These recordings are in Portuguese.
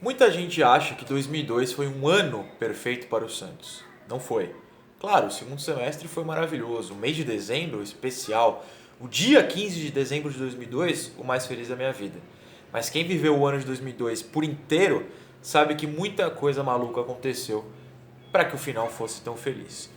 Muita gente acha que 2002 foi um ano perfeito para o Santos. Não foi. Claro, o segundo semestre foi maravilhoso. O mês de dezembro, especial. O dia 15 de dezembro de 2002, o mais feliz da minha vida. Mas quem viveu o ano de 2002 por inteiro sabe que muita coisa maluca aconteceu para que o final fosse tão feliz.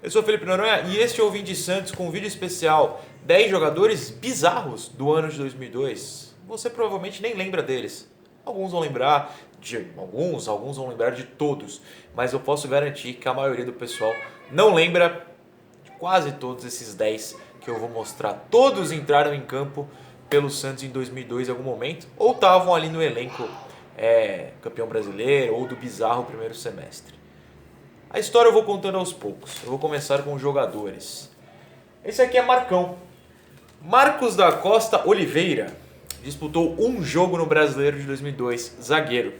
Eu sou Felipe Noronha e este é o Vim de Santos com um vídeo especial 10 jogadores bizarros do ano de 2002. Você provavelmente nem lembra deles. Alguns vão lembrar de alguns vão lembrar de todos, mas eu posso garantir que a maioria do pessoal não lembra de quase todos esses 10 que eu vou mostrar. Todos entraram em campo pelo Santos em 2002 em algum momento, ou estavam ali no elenco campeão brasileiro ou do bizarro primeiro semestre. A história eu vou contando aos poucos. Eu vou começar com os jogadores. Esse aqui é Marcão. Marcos da Costa Oliveira disputou um jogo no Brasileiro de 2002, zagueiro.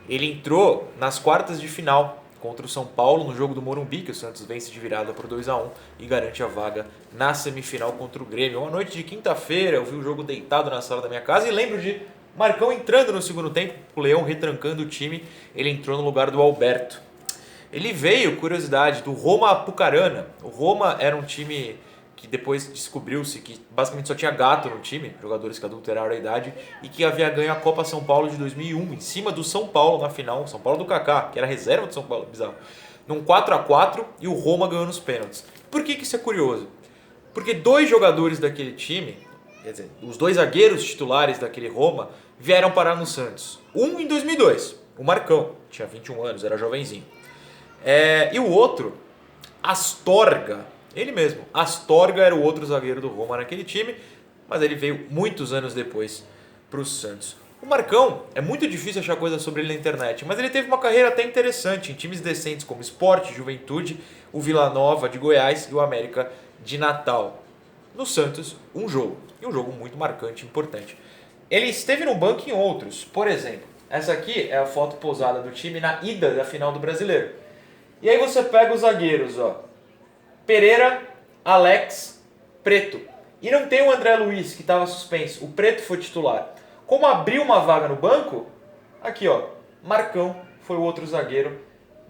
Ele entrou nas quartas de final contra o São Paulo no jogo do Morumbi, que o Santos vence de virada por 2-1 e garante a vaga na semifinal contra o Grêmio. Uma noite de quinta-feira, eu vi o jogo deitado na sala da minha casa e lembro de Marcão entrando no segundo tempo, o Leão retrancando o time, ele entrou no lugar do Alberto. Ele veio, curiosidade, do Roma Apucarana. O Roma era um time que depois descobriu-se que basicamente só tinha gato no time, jogadores que adulteraram a idade, e que havia ganho a Copa São Paulo de 2001, em cima do São Paulo na final, São Paulo do Kaká, que era a reserva do São Paulo, bizarro, num 4-4 e o Roma ganhou nos pênaltis. Por que isso é curioso? Porque dois jogadores daquele time, quer dizer, os dois zagueiros titulares daquele Roma, vieram parar no Santos. Um em 2002, o Marcão, tinha 21 anos, era jovenzinho. E o outro, Astorga, ele mesmo. Astorga era o outro zagueiro do Roma naquele time, mas ele veio muitos anos depois para o Santos. O Marcão, é muito difícil achar coisa sobre ele na internet, mas ele teve uma carreira até interessante em times decentes como Sport, Juventude, o Vila Nova de Goiás e o América de Natal. No Santos, um jogo, e um jogo muito marcante e importante. Ele esteve no banco em outros, por exemplo, essa aqui é a foto posada do time na ida da final do Brasileiro. E aí você pega os zagueiros, ó. Pereira, Alex, Preto. E não tem o André Luiz, que estava suspenso. O Preto foi titular. Como abriu uma vaga no banco, aqui ó, Marcão foi o outro zagueiro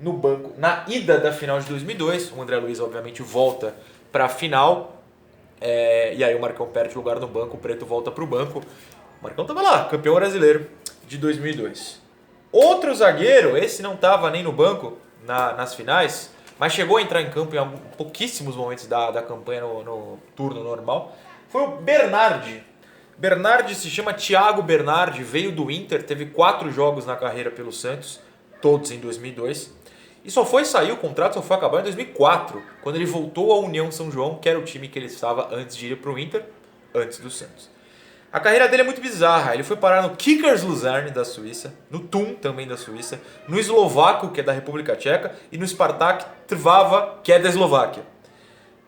no banco. Na ida da final de 2002, o André Luiz obviamente volta para a final. E aí o Marcão perde lugar no banco, o Preto volta para o banco. O Marcão estava lá, campeão brasileiro de 2002. Outro zagueiro, esse não estava nem no banco nas finais, mas chegou a entrar em campo em pouquíssimos momentos da campanha no turno normal, foi o Bernardi. Bernardi se chama Thiago Bernardi, veio do Inter, teve 4 jogos na carreira pelo Santos, todos em 2002. E o contrato só foi acabar em 2004, quando ele voltou à União São João, que era o time que ele estava antes de ir para o Inter, antes do Santos. A carreira dele é muito bizarra. Ele foi parar no Kickers Luzern da Suíça, no Thun também da Suíça, no Eslováquio, que é da República Tcheca, e no Spartak Trnava, que é da Eslováquia.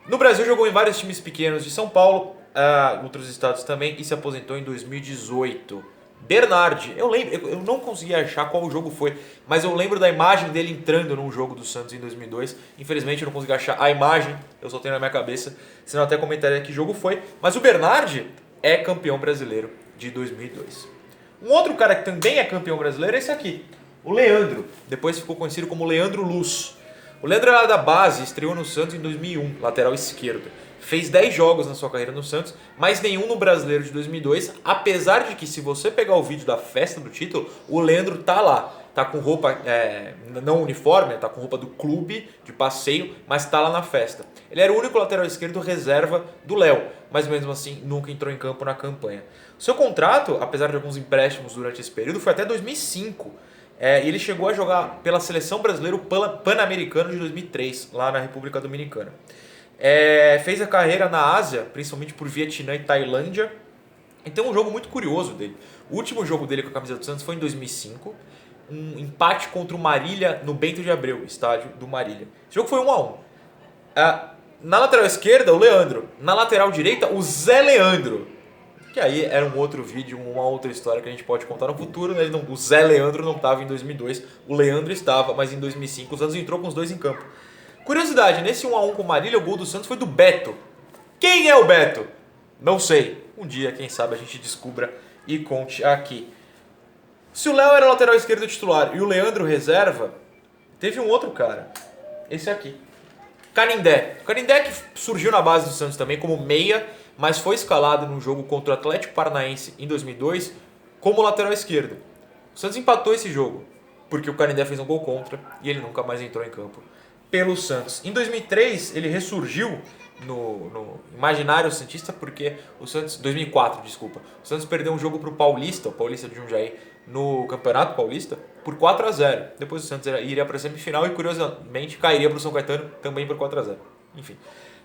No Brasil jogou em vários times pequenos de São Paulo, outros estados também, e se aposentou em 2018. Bernardi, eu não consegui achar qual jogo foi, mas eu lembro da imagem dele entrando num jogo do Santos em 2002. Infelizmente eu não consegui achar a imagem, eu só tenho na minha cabeça, senão até comentaria que jogo foi. Mas o Bernardi é campeão brasileiro de 2002. Um outro cara que também é campeão brasileiro é esse aqui, o Leandro. Depois ficou conhecido como Leandro Luz. O Leandro era da base, estreou no Santos em 2001, lateral esquerdo. Fez 10 jogos na sua carreira no Santos, mas nenhum no Brasileiro de 2002, apesar de que se você pegar o vídeo da festa do título, o Leandro tá lá. Tá com roupa, não uniforme, tá com roupa do clube, de passeio, mas tá lá na festa. Ele era o único lateral esquerdo reserva do Léo, mas mesmo assim nunca entrou em campo na campanha. O seu contrato, apesar de alguns empréstimos durante esse período, foi até 2005. Ele chegou a jogar pela Seleção Brasileira Pan-Americano de 2003, lá na República Dominicana. Fez a carreira na Ásia, principalmente por Vietnã e Tailândia. E tem um jogo muito curioso dele. O último jogo dele com a camisa do Santos foi em 2005. Um empate contra o Marília no Bento de Abreu, estádio do Marília. Esse jogo foi 1-1. Na lateral esquerda, o Leandro. Na lateral direita, o Zé Leandro. Que aí era um outro vídeo, uma outra história que a gente pode contar no futuro. O Zé Leandro não estava em 2002, o Leandro estava, mas em 2005 o Santos entrou com os dois em campo. Curiosidade, nesse 1-1 com o Marília, o gol do Santos foi do Beto. Quem é o Beto? Não sei. Um dia, quem sabe, a gente descubra e conte aqui. Se o Léo era lateral esquerdo titular e o Leandro reserva, teve um outro cara. Esse aqui. Canindé. Canindé que surgiu na base do Santos também como meia, mas foi escalado num jogo contra o Atlético Paranaense em 2002 como lateral esquerdo. O Santos empatou esse jogo, porque o Canindé fez um gol contra e ele nunca mais entrou em campo pelo Santos. Em 2003, ele ressurgiu no imaginário santista porque o Santos... 2004, desculpa. O Santos perdeu um jogo para o Paulista, o Paulista de Jundiaí, no Campeonato Paulista, por 4-0. Depois o Santos iria para a semifinal e, curiosamente, cairia para o São Caetano também por 4-0. Enfim.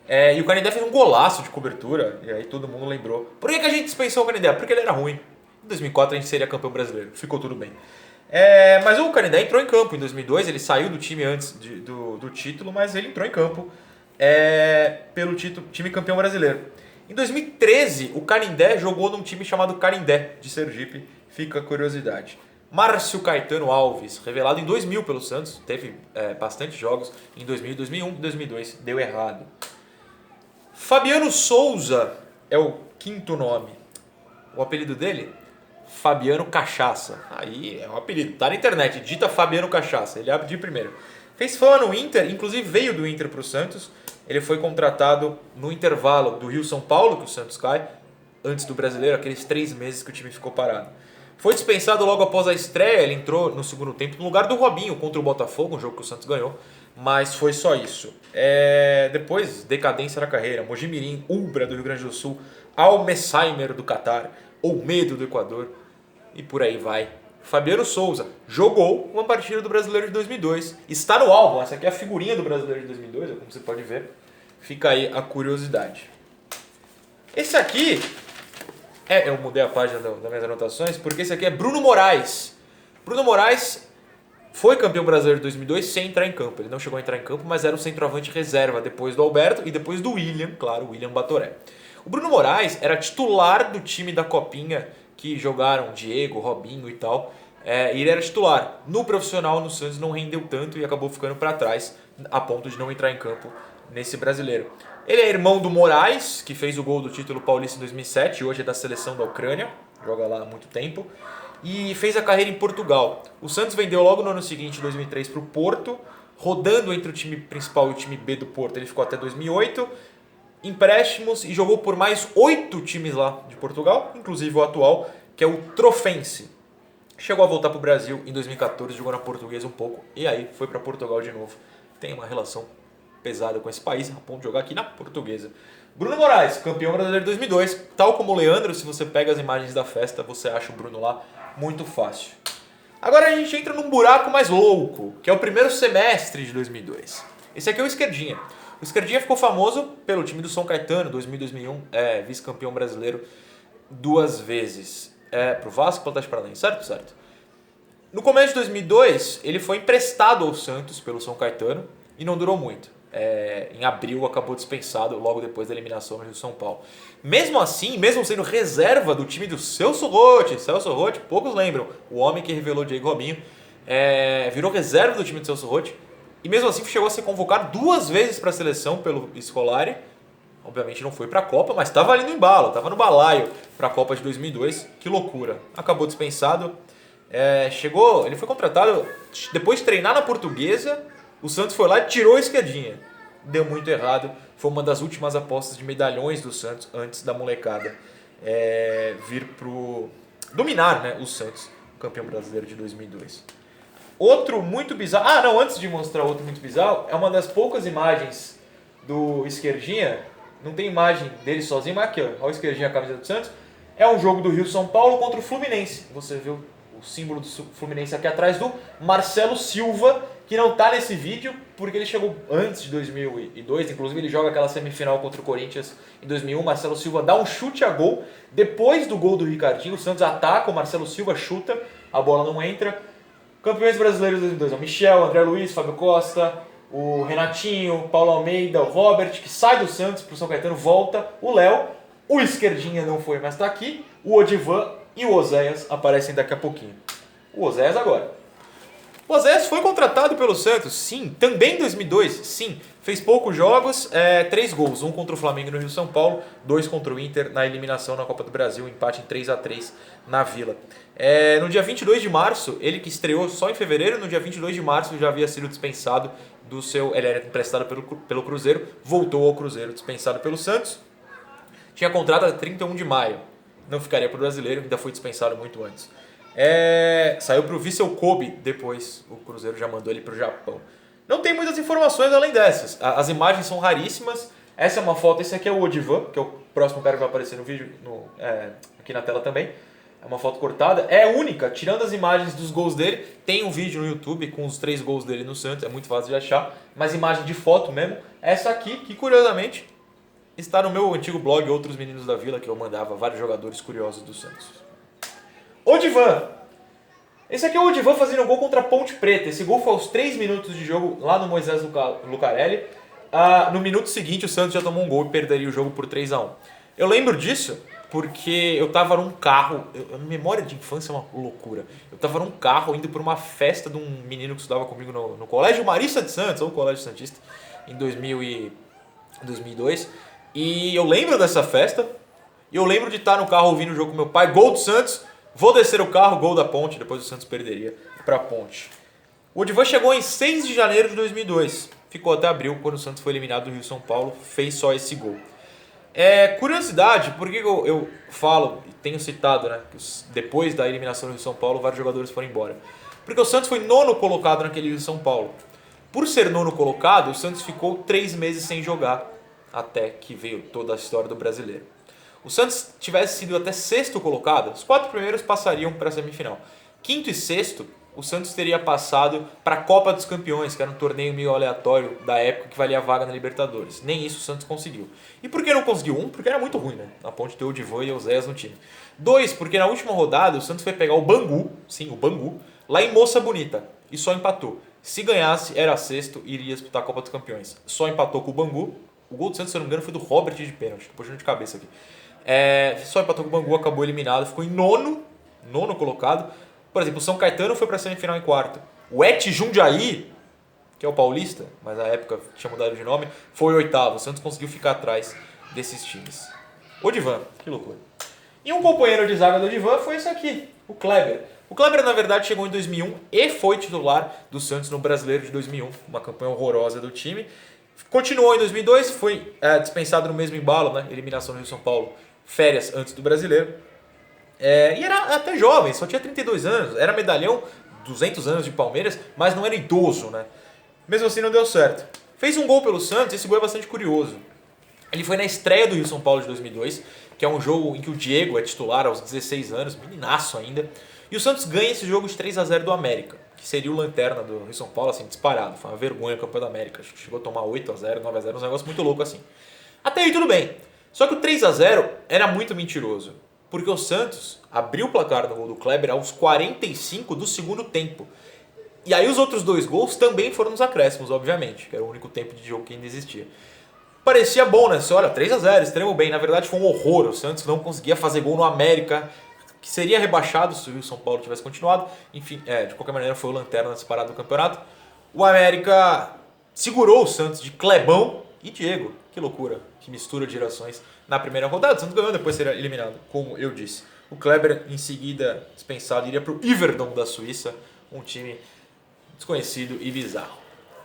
E o Canindé fez um golaço de cobertura, e aí todo mundo lembrou. Por que a gente dispensou o Canindé? Porque ele era ruim. Em 2004 a gente seria campeão brasileiro. Ficou tudo bem. Mas o Canindé entrou em campo em 2002, ele saiu do time antes do título, mas ele entrou em campo pelo time campeão brasileiro. Em 2013, o Canindé jogou num time chamado Canindé, de Sergipe, fica a curiosidade. Márcio Caetano Alves, revelado em 2000 pelo Santos, teve bastante jogos em 2000, 2001, 2002, deu errado. Fabiano Souza é o quinto nome. O apelido dele? Fabiano Cachaça. Aí é um apelido, tá na internet, digita Fabiano Cachaça, ele abre de primeiro. Fez fama no Inter, inclusive veio do Inter para o Santos. Ele foi contratado no intervalo do Rio-São Paulo, que o Santos cai, antes do Brasileiro, aqueles 3 meses que o time ficou parado. Foi dispensado logo após a estreia, ele entrou no segundo tempo no lugar do Robinho contra o Botafogo, um jogo que o Santos ganhou, mas foi só isso. Depois, decadência na carreira, Mojimirim, Ubra do Rio Grande do Sul, Al Messaimer do Catar, Olmedo do Equador e por aí vai. Fabiano Souza jogou uma partida do Brasileiro de 2002, está no álbum, essa aqui é a figurinha do Brasileiro de 2002, como você pode ver, fica aí a curiosidade. Esse aqui... eu mudei a página das minhas anotações, porque esse aqui é Bruno Moraes. Bruno Moraes foi campeão brasileiro de 2002 sem entrar em campo. Ele não chegou a entrar em campo, mas era o centroavante reserva depois do Alberto e depois do William, claro, William Batoré. O Bruno Moraes era titular do time da Copinha, que jogaram Diego, Robinho e tal. E ele era titular. No profissional, no Santos, não rendeu tanto e acabou ficando para trás, a ponto de não entrar em campo nesse brasileiro. Ele é irmão do Moraes, que fez o gol do título paulista em 2007, hoje é da seleção da Ucrânia, joga lá há muito tempo, e fez a carreira em Portugal. O Santos vendeu logo no ano seguinte, em 2003, para o Porto, rodando entre o time principal e o time B do Porto, ele ficou até 2008, empréstimos e jogou por mais 8 times lá de Portugal, inclusive o atual, que é o Trofense. Chegou a voltar para o Brasil em 2014, jogou na Portuguesa um pouco, e aí foi para Portugal de novo. Tem uma relação pesada com esse país, a ponto de jogar aqui na Portuguesa. Bruno Moraes, campeão brasileiro de 2002, tal como o Leandro, se você pega as imagens da festa, você acha o Bruno lá muito fácil. Agora a gente entra num buraco mais louco, que é o primeiro semestre de 2002. Esse aqui é o Esquerdinha. O Esquerdinha ficou famoso pelo time do São Caetano, 2000 2001, vice-campeão brasileiro 2 vezes. Pro Vasco e pro Atlético Paranaense, certo? No começo de 2002, ele foi emprestado ao Santos pelo São Caetano e não durou muito. Em abril acabou dispensado logo depois da eliminação no Rio São Paulo. Mesmo assim, mesmo sendo reserva do time do Celso Roth, poucos lembram, o homem que revelou Diego Robinho, virou reserva do time do Celso Roth e mesmo assim chegou a ser convocado 2 vezes para a seleção pelo Scolari. Obviamente não foi para a Copa, mas estava ali no embalo, estava no balaio para a Copa de 2002. Que loucura. Acabou dispensado. Ele foi contratado depois de treinar na Portuguesa. O Santos foi lá e tirou a Esquerdinha. Deu muito errado. Foi uma das últimas apostas de medalhões do Santos antes da molecada vir pro dominar, né, o Santos, campeão brasileiro de 2002. Outro muito bizarro. Antes de mostrar outro muito bizarro, é uma das poucas imagens do Esquerdinha. Não tem imagem dele sozinho, mas aqui, ó, olha o Esquerdinha, a camisa do Santos. É um jogo do Rio-São Paulo contra o Fluminense. Você viu o símbolo do Fluminense aqui atrás do Marcelo Silva, que não está nesse vídeo, porque ele chegou antes de 2002, inclusive ele joga aquela semifinal contra o Corinthians em 2001, Marcelo Silva dá um chute a gol, depois do gol do Ricardinho, o Santos ataca, o Marcelo Silva chuta, a bola não entra. Campeões brasileiros de 2002, o Michel, André Luiz, Fábio Costa, o Renatinho, Paulo Almeida, o Robert, que sai do Santos para o São Caetano, volta, o Léo, o Esquerdinha não foi, mas está aqui, o Odivan e o Oséias aparecem daqui a pouquinho. O Oséias agora. O Azés foi contratado pelo Santos, sim. Também em 2002, sim. Fez poucos jogos, 3 gols. 1 contra o Flamengo no Rio São Paulo, 2 contra o Inter na eliminação na Copa do Brasil, empate em 3-3 na Vila. No dia 22 de março, ele que estreou só em fevereiro, no dia 22 de março já havia sido dispensado do seu... Ele era emprestado pelo Cruzeiro, voltou ao Cruzeiro, dispensado pelo Santos. Tinha contrato até 31 de maio. Não ficaria para o Brasileiro, ainda foi dispensado muito antes. Saiu para o Vissel Kobe depois. O Cruzeiro já mandou ele para o Japão. Não tem muitas informações além dessas. As imagens são raríssimas. Essa é uma foto, esse aqui é o Odivan, que é o próximo cara que vai aparecer no vídeo, aqui na tela também. É uma foto cortada. É única, tirando as imagens dos gols dele. Tem um vídeo no YouTube com os 3 gols dele no Santos, é muito fácil de achar. Mas imagem de foto mesmo. Essa aqui, que curiosamente está no meu antigo blog Outros Meninos da Vila, que eu mandava vários jogadores curiosos do Santos. Odivan. Esse aqui é o Odivan fazendo um gol contra a Ponte Preta. Esse gol foi aos 3 minutos de jogo lá no Moisés Lucarelli. No minuto seguinte o Santos já tomou um gol e perderia o jogo por 3-1. Eu lembro disso porque eu tava num carro, memória de infância é uma loucura. Eu tava num carro indo para uma festa de um menino que estudava comigo no Colégio Marista de Santos, ou Colégio Santista, em 2002. E eu lembro dessa festa, e eu lembro de estar no carro ouvindo o jogo com meu pai, gol do Santos, vou descer o carro, gol da Ponte, depois o Santos perderia para a Ponte. O Odivan chegou em 6 de janeiro de 2002, ficou até abril, quando o Santos foi eliminado do Rio São Paulo, fez só esse gol. Curiosidade, por que eu falo e tenho citado, né, que depois da eliminação do Rio São Paulo, vários jogadores foram embora. Porque o Santos foi 9º colocado naquele Rio São Paulo. Por ser 9º colocado, o Santos ficou 3 meses sem jogar, até que veio toda a história do brasileiro. O Santos tivesse sido até 6º colocado, os 4 primeiros passariam para a semifinal. 5º e 6º, o Santos teria passado para a Copa dos Campeões, que era um torneio meio aleatório da época que valia a vaga na Libertadores. Nem isso o Santos conseguiu. E por que não conseguiu? 1, porque era muito ruim, né? Na Ponte ter o Odivan e o Zéas no time. 2, porque na última rodada o Santos foi pegar o Bangu, sim, o Bangu, lá em Moça Bonita, e só empatou. Se ganhasse, era 6º e iria disputar a Copa dos Campeões. Só empatou com o Bangu. O gol do Santos, se eu não me engano, foi do Robert de pênalti. Tô puxando de cabeça aqui. Só empatou com o Bangu, acabou eliminado, ficou em 9º colocado. Por exemplo, o São Caetano foi para a semifinal em 4º. O Et Jundiaí, que é o paulista, mas na época tinha mudado de nome, foi 8º. O Santos conseguiu ficar atrás desses times. Odivan, que loucura. E um companheiro de zaga do Odivan foi esse aqui, o Kleber. O Kleber, na verdade, chegou em 2001 e foi titular do Santos no Brasileiro de 2001. Uma campanha horrorosa do time. Continuou em 2002, foi dispensado no mesmo embalo, né? Eliminação do Rio São Paulo, férias antes do Brasileiro. E era até jovem, só tinha 32 anos, era medalhão, 200 anos de Palmeiras, mas não era idoso, né? Mesmo assim não deu certo. Fez um gol pelo Santos, esse gol é bastante curioso. Ele foi na estreia do Rio São Paulo de 2002, que é um jogo em que o Diego é titular aos 16 anos, meninaço ainda. E o Santos ganha esse jogo de 3-0 do América, que seria o lanterna do Rio São Paulo, assim, disparado. Foi uma vergonha o campeão da América, acho que chegou a tomar 8-0, 9-0, um negócio muito louco assim. Até aí tudo bem, só que o 3-0 era muito mentiroso. Porque o Santos abriu o placar no gol do Kleber aos 45 do segundo tempo. E aí os outros 2 gols também foram nos acréscimos, obviamente, que era o único tempo de jogo que ainda existia. Parecia bom, né? Você olha, 3-0, extremo bem. Na verdade foi um horror. O Santos não conseguia fazer gol no América, que seria rebaixado se o São Paulo tivesse continuado. Enfim, de qualquer maneira foi o lanterna disparado do campeonato. O América segurou o Santos de Clebão e Diego. Que loucura, que mistura de gerações na primeira rodada. O Santos ganhou, depois seria eliminado, como eu disse. O Kleber, em seguida, dispensado, iria para o Iverdon da Suíça, um time desconhecido e bizarro.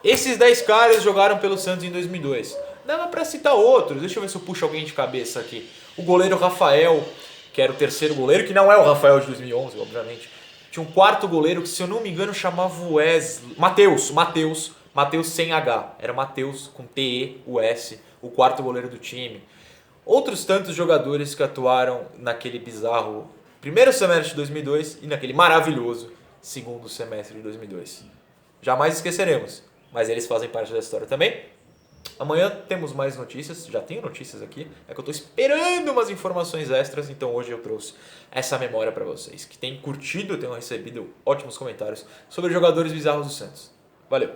Esses 10 caras jogaram pelo Santos em 2002. Dava para citar outros, deixa eu ver se eu puxo alguém de cabeça aqui. O goleiro Rafael, que era o 3º goleiro, que não é o Rafael de 2011, obviamente. Tinha um 4º goleiro que, se eu não me engano, chamava Wesley... Matheus sem H. Era Matheus com T-E-U-S, o 4º goleiro do time. Outros tantos jogadores que atuaram naquele bizarro primeiro semestre de 2002 e naquele maravilhoso segundo semestre de 2002. Jamais esqueceremos, mas eles fazem parte da história também. Amanhã temos mais notícias, já tenho notícias aqui, é que eu estou esperando umas informações extras, então hoje eu trouxe essa memória para vocês, que tem curtido, tenham recebido ótimos comentários sobre jogadores bizarros do Santos. Valeu!